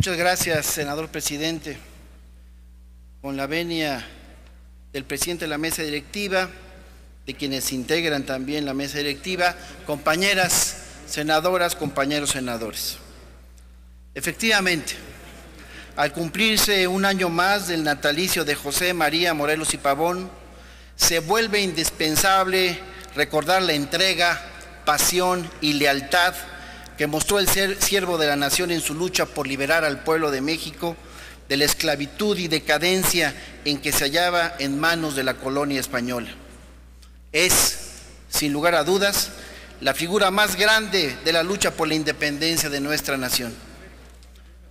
Muchas gracias, senador presidente. Con la venia del presidente de la mesa directiva, de quienes integran también la mesa directiva, compañeras senadoras, compañeros senadores. Efectivamente, al cumplirse un año más del natalicio de José María Morelos y Pavón, se vuelve indispensable recordar la entrega, pasión y lealtad que mostró el siervo de la nación en su lucha por liberar al pueblo de México de la esclavitud y decadencia en que se hallaba en manos de la colonia española. Es, sin lugar a dudas, la figura más grande de la lucha por la independencia de nuestra nación.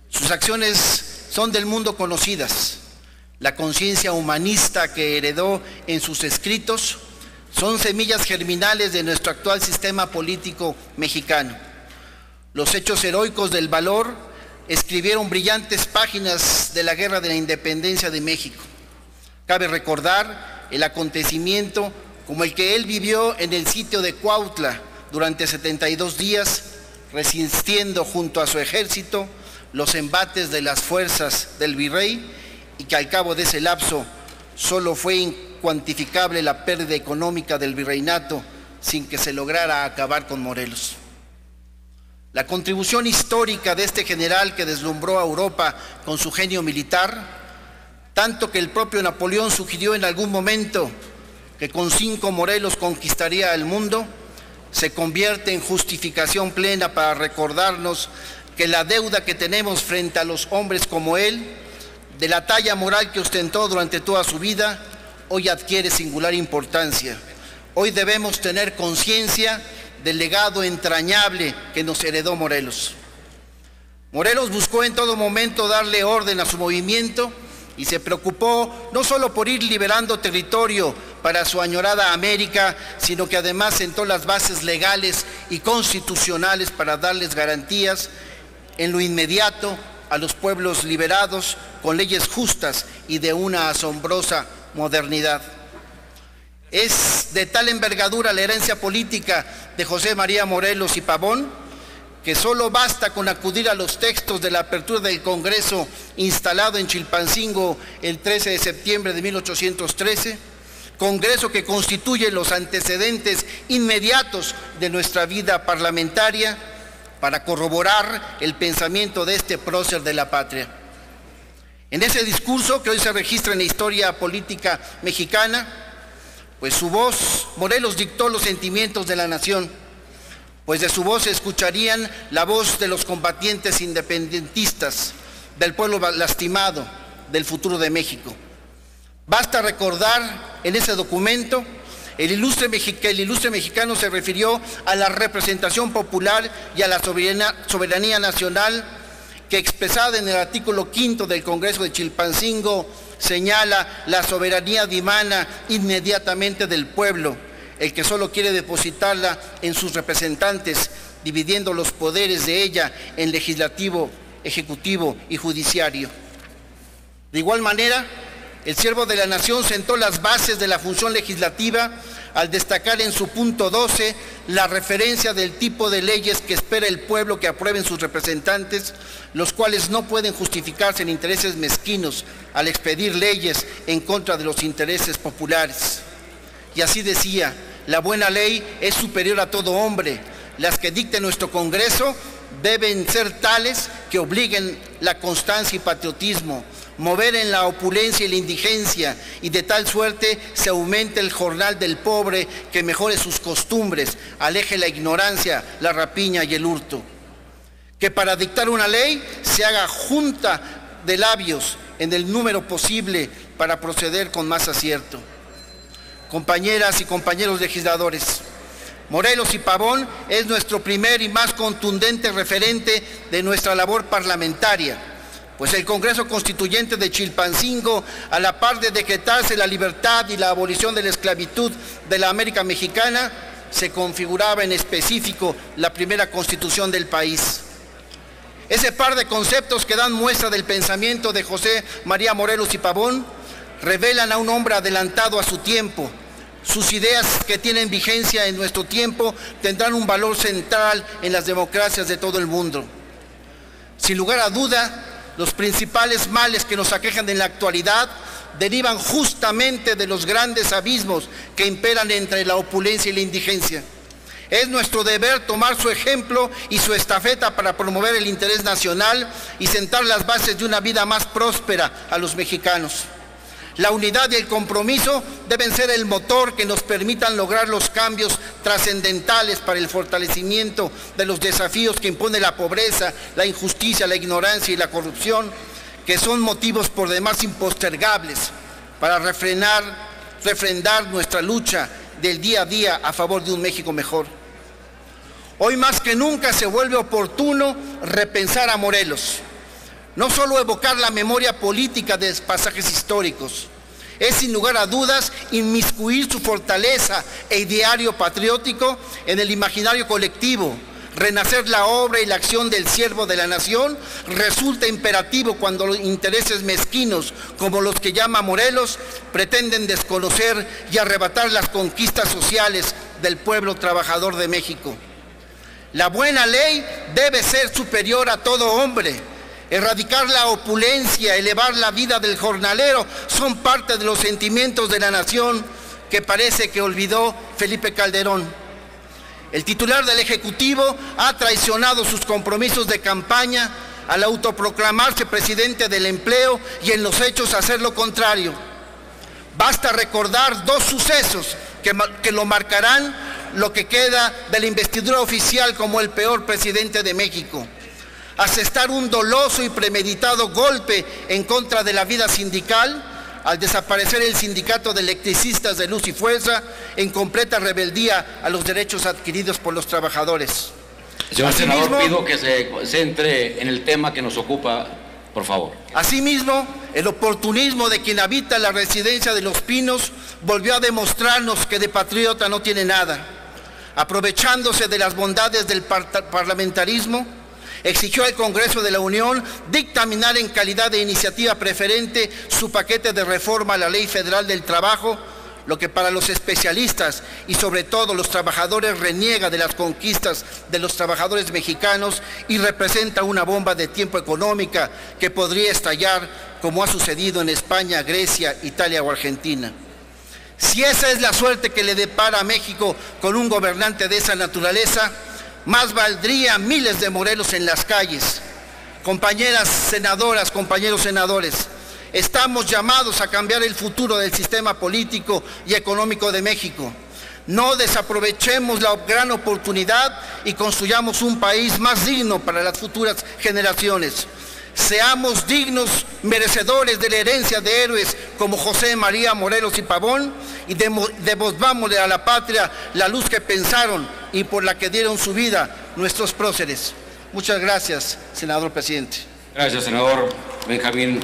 Sus acciones son del mundo conocidas. La conciencia humanista que heredó en sus escritos son semillas germinales de nuestro actual sistema político mexicano. Los hechos heroicos del valor escribieron brillantes páginas de la Guerra de la Independencia de México. Cabe recordar el acontecimiento como el que él vivió en el sitio de Cuautla durante 72 días, resistiendo junto a su ejército los embates de las fuerzas del virrey, y que al cabo de ese lapso solo fue incuantificable la pérdida económica del virreinato sin que se lograra acabar con Morelos. La contribución histórica de este general que deslumbró a Europa con su genio militar, tanto que el propio Napoleón sugirió en algún momento que con 5 Morelos conquistaría el mundo, se convierte en justificación plena para recordarnos que la deuda que tenemos frente a los hombres como él, de la talla moral que ostentó durante toda su vida, hoy adquiere singular importancia. Hoy debemos tener conciencia del legado entrañable que nos heredó Morelos. Morelos buscó en todo momento darle orden a su movimiento y se preocupó no solo por ir liberando territorio para su añorada América, sino que además sentó las bases legales y constitucionales para darles garantías en lo inmediato a los pueblos liberados con leyes justas y de una asombrosa modernidad. Es de tal envergadura la herencia política de José María Morelos y Pavón que solo basta con acudir a los textos de la apertura del Congreso instalado en Chilpancingo el 13 de septiembre de 1813, Congreso que constituye los antecedentes inmediatos de nuestra vida parlamentaria, para corroborar el pensamiento de este prócer de la patria. En ese discurso que hoy se registra en la historia política mexicana, pues su voz, Morelos dictó los sentimientos de la nación, pues de su voz se escucharían la voz de los combatientes independentistas, del pueblo lastimado, del futuro de México. Basta recordar en ese documento que el ilustre mexicano se refirió a la representación popular y a la soberanía nacional que, expresada en el artículo 5 del Congreso de Chilpancingo, señala la soberanía dimana inmediatamente del pueblo, el que solo quiere depositarla en sus representantes, dividiendo los poderes de ella en legislativo, ejecutivo y judiciario. De igual manera, el siervo de la nación sentó las bases de la función legislativa al destacar en su punto 12 la referencia del tipo de leyes que espera el pueblo que aprueben sus representantes, los cuales no pueden justificarse en intereses mezquinos al expedir leyes en contra de los intereses populares. Y así decía: la buena ley es superior a todo hombre. Las que dicte nuestro Congreso deben ser tales que obliguen la constancia y patriotismo, mover en la opulencia y la indigencia, y de tal suerte se aumente el jornal del pobre, que mejore sus costumbres, aleje la ignorancia, la rapiña y el hurto. Que para dictar una ley se haga junta de labios en el número posible para proceder con más acierto. Compañeras y compañeros legisladores, Morelos y Pavón es nuestro primer y más contundente referente de nuestra labor parlamentaria, pues el Congreso Constituyente de Chilpancingo, a la par de decretarse la libertad y la abolición de la esclavitud de la América mexicana, se configuraba en específico la primera constitución del país. Ese par de conceptos que dan muestra del pensamiento de José María Morelos y Pavón revelan a un hombre adelantado a su tiempo. Sus ideas, que tienen vigencia en nuestro tiempo, tendrán un valor central en las democracias de todo el mundo. Sin lugar a duda, Los principales males que nos aquejan en la actualidad derivan justamente de los grandes abismos que imperan entre la opulencia y la indigencia. Es nuestro deber tomar su ejemplo y su estafeta para promover el interés nacional y sentar las bases de una vida más próspera a los mexicanos. La unidad y el compromiso deben ser el motor que nos permitan lograr los cambios trascendentales para el fortalecimiento de los desafíos que impone la pobreza, la injusticia, la ignorancia y la corrupción, que son motivos por demás impostergables para refrendar nuestra lucha del día a día a favor de un México mejor. Hoy más que nunca se vuelve oportuno repensar a Morelos. No solo evocar la memoria política de pasajes históricos, es sin lugar a dudas inmiscuir su fortaleza e ideario patriótico en el imaginario colectivo. Renacer la obra y la acción del siervo de la nación resulta imperativo cuando los intereses mezquinos, como los que llama Morelos, pretenden desconocer y arrebatar las conquistas sociales del pueblo trabajador de México. La buena ley debe ser superior a todo hombre. Erradicar la opulencia, elevar la vida del jornalero, son parte de los sentimientos de la nación que parece que olvidó Felipe Calderón. El titular del Ejecutivo ha traicionado sus compromisos de campaña al autoproclamarse presidente del empleo y en los hechos hacer lo contrario. Basta recordar dos sucesos que lo marcarán lo que queda de la investidura oficial como el peor presidente de México. Asestar un doloso y premeditado golpe en contra de la vida sindical al desaparecer el sindicato de electricistas de Luz y Fuerza en completa rebeldía a los derechos adquiridos por los trabajadores. Señor senador, pido que se centre en el tema que nos ocupa, por favor. Asimismo, el oportunismo de quien habita la residencia de Los Pinos volvió a demostrarnos que de patriota no tiene nada. Aprovechándose de las bondades del parlamentarismo, exigió al Congreso de la Unión dictaminar en calidad de iniciativa preferente su paquete de reforma a la Ley Federal del Trabajo, lo que para los especialistas y sobre todo los trabajadores reniega de las conquistas de los trabajadores mexicanos y representa una bomba de tiempo económica que podría estallar como ha sucedido en España, Grecia, Italia o Argentina. Si esa es la suerte que le depara a México con un gobernante de esa naturaleza, más valdría miles de Morelos en las calles. Compañeras senadoras, compañeros senadores, estamos llamados a cambiar el futuro del sistema político y económico de México. No desaprovechemos la gran oportunidad y construyamos un país más digno para las futuras generaciones. Seamos dignos, merecedores de la herencia de héroes como José María Morelos y Pavón y devolvámosle a la patria la luz que pensaron y por la que dieron su vida nuestros próceres. Muchas gracias, senador presidente. Gracias, senador Benjamín